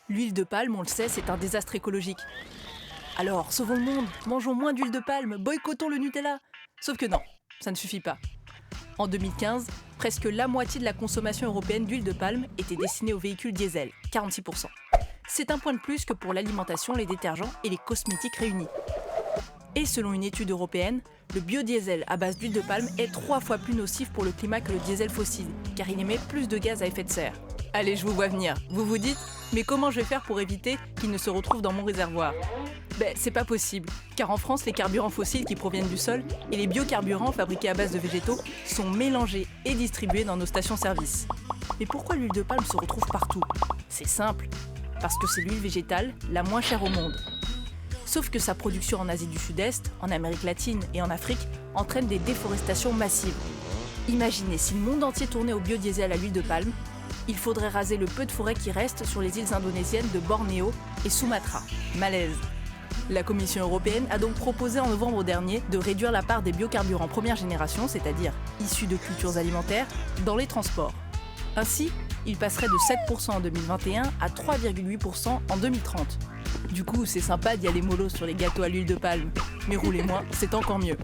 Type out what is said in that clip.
L'huile de palme, on le sait, c'est un désastre écologique. Alors, sauvons le monde, mangeons moins d'huile de palme, boycottons le Nutella. Sauf que non, ça ne suffit pas. En 2015, presque la moitié de la consommation européenne d'huile de palme était destinée aux véhicules diesel, 46%. C'est un point de plus que pour l'alimentation, les détergents et les cosmétiques réunis. Et selon une étude européenne, le biodiesel à base d'huile de palme est 3 fois plus nocif pour le climat que le diesel fossile, car il émet plus de gaz à effet de serre. Allez, je vous vois venir. Vous vous dites, mais comment je vais faire pour éviter qu'il ne se retrouve dans mon réservoir ? C'est pas possible, car en France, les carburants fossiles qui proviennent du sol et les biocarburants fabriqués à base de végétaux sont mélangés et distribués dans nos stations-service. Mais pourquoi l'huile de palme se retrouve partout ? C'est simple, parce que c'est l'huile végétale la moins chère au monde. Sauf que sa production en Asie du Sud-Est, en Amérique latine et en Afrique entraîne des déforestations massives. Imaginez si le monde entier tournait au biodiesel à l'huile de palme, il faudrait raser le peu de forêt qui reste sur les îles indonésiennes de Bornéo et Sumatra. Malaise. La Commission européenne a donc proposé en novembre dernier de réduire la part des biocarburants première génération, c'est-à-dire issus de cultures alimentaires, dans les transports. Ainsi, il passerait de 7% en 2021 à 3,8% en 2030. Du coup, c'est sympa d'y aller mollo sur les gâteaux à l'huile de palme, mais roulez moins, c'est encore mieux.